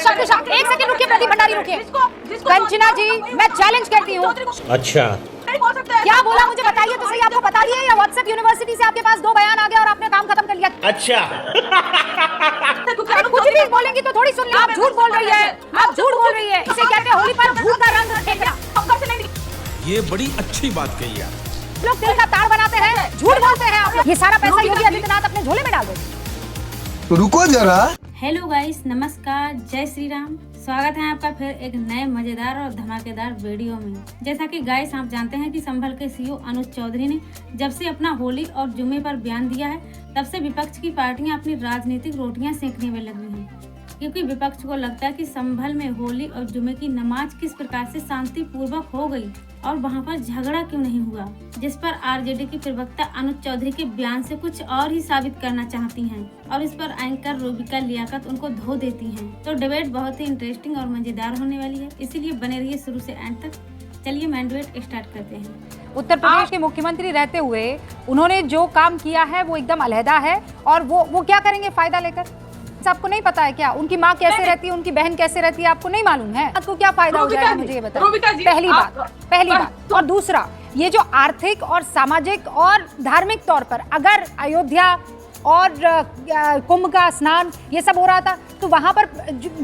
शब्द एक सेकंड रुकिए, प्रदीप भंडारी रुकिए। कंचना जी, मैं चैलेंज करती हूँ। अच्छा, क्या बोला मुझे बताइए तो सही। आपको बता दिया या व्हाट्सएप यूनिवर्सिटी से आपके पास 2 बयान आ गया और आपने काम खत्म कर लिया? अच्छा। कुछ भी बोलेंगी तो थोड़ी सुन ली। आप झूठ बोल रही है, आप झूठ बोल रही है। इसे कहते हैं होली पर झूठ का रंग फेंकना। ये बड़ी अच्छी बात कही आप। लोग दिल का ताड़ बनाते हैं, झूठ बोलते हैं आप लोग। ये सारा पैसा योगी आदित्यनाथ अपने झोले में डाल देते। तो रुको जरा। हेलो गाइस, नमस्कार, जय श्री राम। स्वागत है आपका फिर एक नए मजेदार और धमाकेदार वीडियो में। जैसा कि गाइस आप जानते हैं कि संभल के सीईओ अनुज चौधरी ने जब से अपना होली और जुमे पर बयान दिया है, तब से विपक्ष की पार्टियां अपनी राजनीतिक रोटियां सेकने में लगी हैं, क्योंकि विपक्ष को लगता है कि संभल में होली और जुमे की नमाज किस प्रकार से शांतिपूर्वक हो गई और वहां पर झगड़ा क्यों नहीं हुआ, जिस पर आरजेडी की प्रवक्ता अनुज चौधरी के बयान से कुछ और ही साबित करना चाहती हैं और इस पर एंकर रूबिका लियाकत उनको धो देती हैं। तो डिबेट बहुत ही इंटरेस्टिंग और मजेदार होने वाली है, इसीलिए बने रहिए शुरू से एंड तक। चलिए मेन डिबेट स्टार्ट करते हैं। उत्तर प्रदेश के मुख्यमंत्री रहते हुए उन्होंने जो काम किया है वो एकदम अलहदा है, और वो क्या करेंगे फायदा लेकर? आपको नहीं पता है क्या उनकी माँ कैसे रहती है, उनकी बहन कैसे रहती है? आपको नहीं मालूम है? आपको क्या फायदा हो जाएगा मुझे ये बताइए। पहली बात। और दूसरा, ये जो आर्थिक और सामाजिक और धार्मिक तौर पर अगर अयोध्या और कुंभ का स्नान ये सब हो रहा था तो वहां पर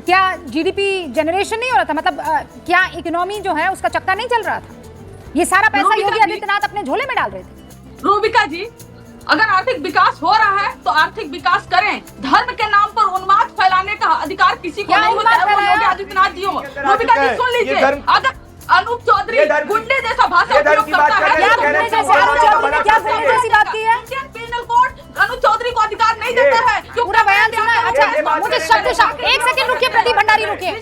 क्या जीडीपी जनरेशन नहीं हो रहा था? मतलब क्या इकोनॉमी जो है उसका चक्का नहीं चल रहा था? ये सारा पैसा योगी आदित्यनाथ अपने झोले में डाल रहे थे। रूबिका जी, अगर आर्थिक विकास हो रहा है तो आर्थिक विकास करें। धर्म के नाम पर उन्माद फैलाने का अधिकार किसी को नहीं होता है, वो योगी आदित्यनाथ जी हो। रूबिका जी सुन लीजिए, अगर अनूप चौधरी गुंडे जैसा भाषा उपयोग करता है, क्या गुंडे जैसे अनूप चौधरी ने क्या गुंडे जैसी बात की है? Indian penal code Anoop Chaudhary को अधिकार नहीं देता है। पूरा बयान सुना? अच्छा, मुझे शब्द एक सेकंड रुकिए, प्रदीप भंडारी रुकिए।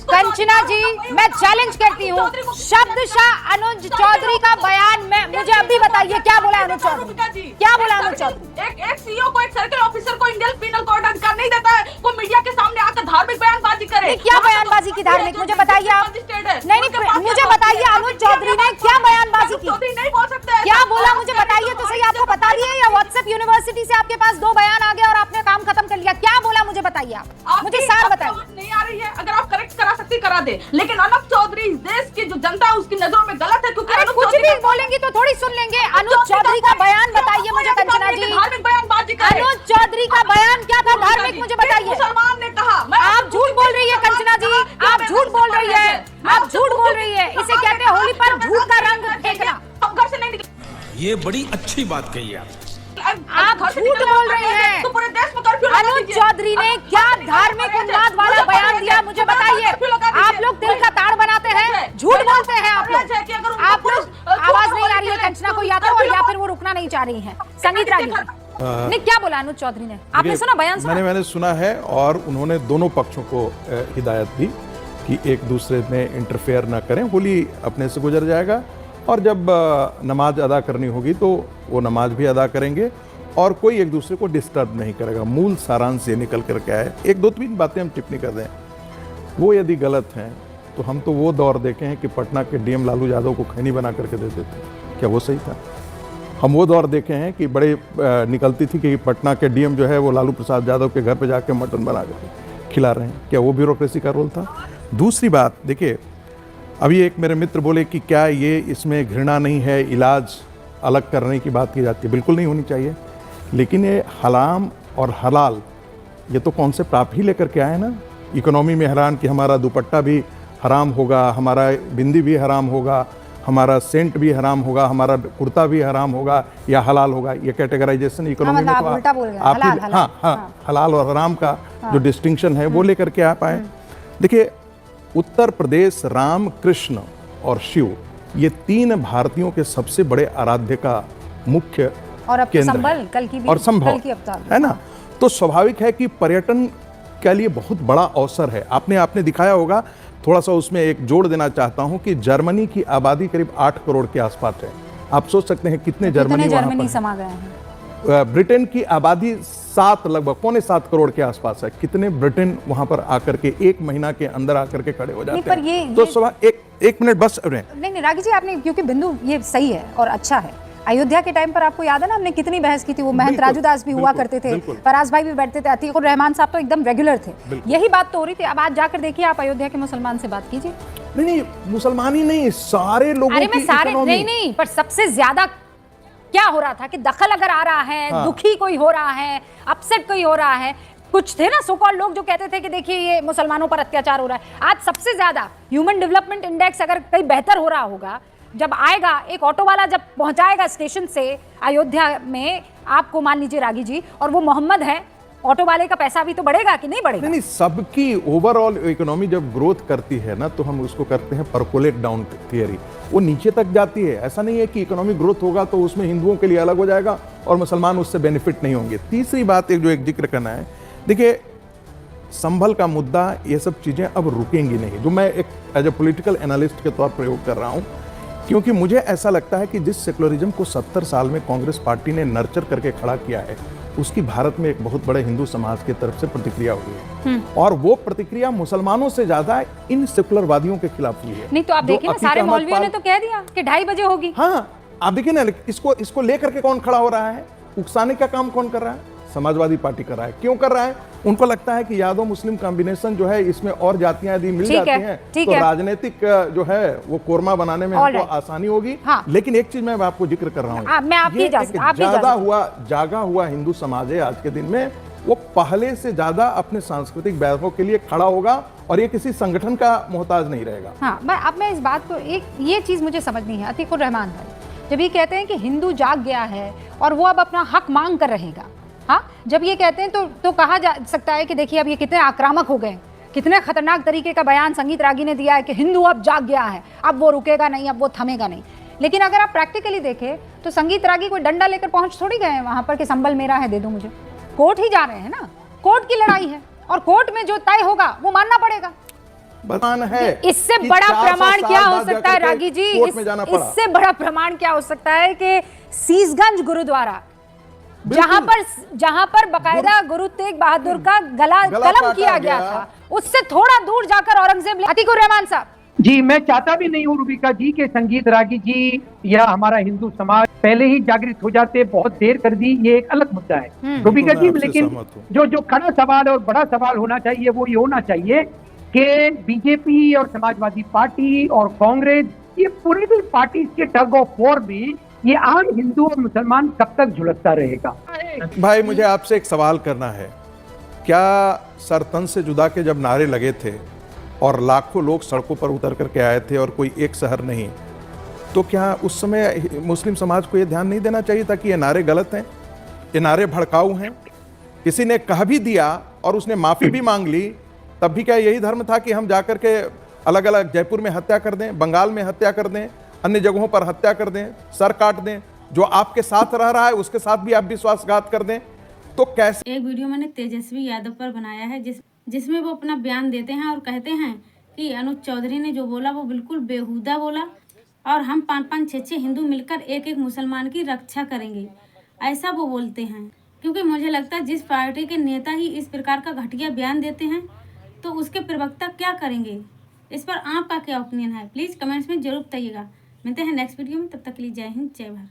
कंचना जी, मैं चैलेंज करती हूँ, शब्दशाह अनुज चौधरी का बयान में मुझे अभी बताइए क्या बोला अनुज चौधरी? क्या बोला अनुज चौधरी? एक सीईओ को, एक सर्कल ऑफिसर को इंडियन पीनल कोड अधिकार नहीं देता है वो मीडिया के सामने आकर धार्मिक बयानबाजी करे। क्या बयानबाजी की धार्मिक? मुझे बताइए आप। नहीं, मुझे बताइए अनुज चौधरी ने क्या बयानबाजी की? नहीं बोल सकते। क्या बोला मुझे बताइए तो सही। आपको बता दिया या व्हाट्सएप यूनिवर्सिटी से आपके पास 2 बयान आ गए और आपने काम खत्म कर लिया? क्या बोला मुझे बताइए आप, मुझे सार बताइए। नहीं आ रही है, अगर आप करेक्ट करा सकती करा दे, लेकिन अनुज चौधरी इस देश की जो जनता है उसकी नजरों में गलत है, क्योंकि कुछ भी बोलेंगी तो थोड़ी सुन लेंगे। अनुज चौधरी का बयान बताइए मुझे कंचना जी। धार्मिक बयानबाजी करे। अनुज चौधरी का बयान क्या था धार्मिक, मुझे बताइए। मुसलमान ने कहा। आप झूठ बोल रही है कंचना जी, आप झूठ बोल रही है, आप झूठ बोल रही है। इसे कहते हैं होली पर झूठ का रंग फेंकना। हम घर से नहीं निकले। ये बड़ी अच्छी बात कही आप झूठ बोल रही हैं। तो पूरे देश में कर्फ्यू लगा अनुज दीजिए। चौधरी ने क्या धार्मिक उन्माद वाला बयान दिया मुझे बताइए। आप लोग दिल का ताड़ बनाते हैं, झूठ बोलते हैं आप लोग। आप लोग आवाज नहीं आ रही है कंचना को, या तो और या फिर वो रुकना नहीं चाह रही हैं। संगीत रागी ने क्या बोला अनुज चौधरी ने? आपने सुना बयान? मैंने सुना है, और उन्होंने दोनों पक्षों को हिदायत दी कि एक दूसरे में इंटरफेयर ना करें, होली अपने से गुजर जाएगा और जब नमाज अदा करनी होगी तो वो नमाज भी अदा करेंगे और कोई एक दूसरे को डिस्टर्ब नहीं करेगा। मूल सारांश ये निकल कर के आए। एक दो तीन बातें हम टिप्पणी कर दें, वो यदि गलत हैं तो हम तो वो दौर देखे हैं कि पटना के डीएम लालू यादव को खैनी बना करके देते थे, क्या वो सही था? हम वो दौर देखे हैं कि बड़े निकलती थी कि पटना के डीएम जो है वो लालू प्रसाद यादव के घर पे जाके मटन बना कर खिला रहे हैं, क्या वो ब्यूरोक्रेसी का रोल था? दूसरी बात देखिए, अभी एक मेरे मित्र बोले कि क्या ये इसमें घृणा नहीं है, इलाज अलग करने की बात की जाती है, बिल्कुल नहीं होनी चाहिए। लेकिन ये हराम और हलाल ये तो कॉन्सेप्ट आप ही लेकर के आए ना। इकोनॉमी में हराम कि हमारा दुपट्टा भी हराम होगा, हमारा बिंदी भी हराम होगा, हमारा सेंट भी हराम होगा, हमारा कुर्ता भी हराम होगा या हलाल होगा। ये कैटेगराइजेशन इकोनॉमी में तो आप हलाल और हराम का जो डिस्टिंक्शन है वो लेकर के आप आए। देखिए, उत्तर प्रदेश राम, कृष्ण और शिव ये 3 भारतीयों के सबसे बड़े आराध्य का मुख्य और अब केंद्र संभल है। कल की भी, और संभव कल की अवतार है ना। तो स्वाभाविक है कि पर्यटन के लिए बहुत बड़ा अवसर है। आपने दिखाया होगा, थोड़ा सा उसमें एक जोड़ देना चाहता हूं कि जर्मनी की आबादी करीब 8 करोड़ के आसपास है। आप सोच सकते हैं कितने जर्मनी समा गए हैं। ब्रिटेन की आबादी 7 लगभग 6.25 करोड़ के आसपास है। कितने ब्रिटेन वहां पर आकर के 1 महीना के अंदर आकर के खड़े हो जाते हैं। तो एक मिनट बस। नहीं रागी जी, आपने क्योंकि बिंदु ये सही है और अच्छा है, अयोध्या के टाइम पर आपको याद है ना, हमने कितनी बहस की थी। वो महंत बिल्कुल, राजू दास भी हुआ बिल्कुल, करते थे, बिल्कुल। फराज भाई भी बैठते थे, अतीकुर रहमान साहब तो एकदम रेगुलर थे। बिल्कुल। यही बात तो हो रही थी। अब आज जाकर देखिए, आप अयोध्या के मुसलमान से बात कीजिए। नहीं, मुसलमान ही नहीं, सारे लोगों अरे की मैं सारे इकोनॉमी। नहीं, पर सबसे ज्यादा क्या हो रहा था कि दखल अगर आ रहा है, हाँ। दुखी कोई हो रहा है, अपसेट कोई हो रहा है, कुछ थे ना सो कॉल्ड लोग जो कहते थे कि देखिए ये मुसलमानों पर अत्याचार हो रहा है। आज सबसे ज्यादा ह्यूमन डेवलपमेंट इंडेक्स अगर कहीं बेहतर हो रहा होगा, जब आएगा एक ऑटो वाला, जब पहुंचाएगा स्टेशन से अयोध्या में आपको, मान लीजिए रागी जी, और वो मोहम्मद है, ऑटो वाले का पैसा भी तो बढ़ेगा कि नहीं बढ़ेगा? नहीं, सबकी ओवरऑल इकोनॉमी जब ग्रोथ करती है ना, तो हम उसको करते हैं परकोलेट डाउन थियरी। वो नीचे तक जाती है। ऐसा नहीं है कि इकोनॉमी ग्रोथ होगा तो उसमें हिंदुओं के लिए अलग हो जाएगा और मुसलमान उससे बेनिफिट नहीं होंगे। तीसरी बात एक जिक्र करना है, देखिए संभल का मुद्दा, ये सब चीजें अब रुकेंगी नहीं, जो मैं एक एज ए पॉलिटिकल एनालिस्ट के तौर पर प्रयोग कर रहा हूं, क्योंकि मुझे ऐसा लगता है कि जिस सेकुलरिज्म को 70 साल में कांग्रेस पार्टी ने नर्चर करके खड़ा किया है, उसकी भारत में एक बहुत बड़े हिंदू समाज की तरफ से प्रतिक्रिया हुई है, और वो प्रतिक्रिया मुसलमानों से ज्यादा इन सेकुलरवादियों के खिलाफ हुई है। नहीं तो आप जो देखिए ना, अतीक सारे अहमद मौलवियों ने पाल- तो कह दिया कि 2:30 बजे होगी। हाँ, आप देखिए ना, इसको लेकर के कौन खड़ा हो रहा है? उकसाने का काम कौन कर रहा है? समाजवादी पार्टी कर रहा है। क्यों कर रहा है? उनको लगता है कि यादव मुस्लिम कॉम्बिनेशन जो है, इसमें और जातियां यदि मिल ठीक जाती है, हैं ठीक तो है। राजनीतिक जो है वो कोरमा बनाने में All हमको right. आसानी होगी। हाँ। लेकिन एक चीज मैं आपको जिक्र कर रहा हूँ, मैं आपकी ये इजाजत- एक आपकी इजाजत। जागा हुआ हिंदू समाज है आज के दिन में, वो पहले से ज्यादा अपने सांस्कृतिक वैभव के लिए खड़ा होगा और ये किसी संगठन का मोहताज नहीं रहेगा। हाँ, मैं इस बात को, एक ये चीज मुझे समझनी है। अतीकुर रहमान भाई जब ये कहते हैं कि हिंदू जाग गया है और वो अब अपना हक मांग कर रहेगा, हाँ, जब ये कहते हैं तो कहा जा सकता है कि देखिए अब ये कितने आक्रामक हो गए, कितने खतरनाक तरीके का बयान संगीत रागी ने दिया है कि हिंदू अब जाग गया है, अब वो रुकेगा नहीं, अब वो थमेगा नहीं। लेकिन अगर आप प्रैक्टिकली देखें तो संगीत रागी कोई डंडा लेकर पहुंच थोड़ी गए हैं वहां पर कि संबल मेरा है दे दो मुझे। कोर्ट ही जा रहे हैं ना, कोर्ट की लड़ाई है और कोर्ट में जो तय होगा वो मानना पड़ेगा। बतान है इससे कि बड़ा 400 प्रमाण साल क्या हो बाद सकता है जाकर के रागी जी? कोर्ट में जाना पड़ा। इससे बड़ा प्रमाण क्या हो सकता है कि सीसगंज गुरुद्वारा, जहां पर बकायदा गुरु तेग बहादुर का गला कलम काटा किया गया था, उससे थोड़ा दूर जाकर औरंगजेब। अतीकुर रहमान साहब जी, मैं चाहता भी नहीं हूँ रूबिका जी के संगीत रागी जी या हमारा हिंदू समाज पहले ही जागृत हो जाते, बहुत देर कर दी, ये एक अलग मुद्दा है रूबिका मैं जी। आपसे लेकिन सहमत हूँ। जो खड़ा सवाल और बड़ा सवाल होना चाहिए वो ये होना चाहिए कि बीजेपी और समाजवादी पार्टी और कांग्रेस, ये पूरी भी पार्टी के टग ऑफ वॉर में ये आम हिंदू और मुसलमान कब तक झुलसता रहेगा? भाई मुझे आपसे एक सवाल करना है, क्या सर तन से जुदा के जब नारे लगे थे और लाखों लोग सड़कों पर उतर करके आए थे और कोई एक शहर नहीं, तो क्या उस समय मुस्लिम समाज को ये ध्यान नहीं देना चाहिए था कि ये नारे गलत हैं, ये नारे भड़काऊ हैं? किसी ने कह भी दिया और उसने माफी भी मांग ली, तब भी क्या यही धर्म था कि हम जाकर के अलग अलग जयपुर में हत्या कर दें, बंगाल में हत्या कर दें, अन्य जगहों पर हत्या कर दें, सर काट दें, जो आपके साथ रह रहा है उसके साथ भी आप विश्वासघात कर दें? तो कैसे? एक वीडियो मैंने तेजस्वी यादव पर बनाया है जिसमें वो अपना बयान देते हैं और कहते हैं कि अनुज चौधरी ने जो बोला वो बिल्कुल बेहुदा बोला और हम 5-5, 6-6 हिंदू मिलकर एक मुसलमान की रक्षा करेंगे, ऐसा वो बोलते हैं। क्योंकि मुझे लगता है जिस पार्टी के नेता ही इस प्रकार का घटिया बयान देते हैं तो उसके प्रवक्ता क्या करेंगे? इस पर आपका क्या ओपिनियन है? प्लीज़ कमेंट्स में जरूर बताइएगा। मिलते हैं नेक्स्ट वीडियो में, तब तक के लिए जय हिंद, जय भारत।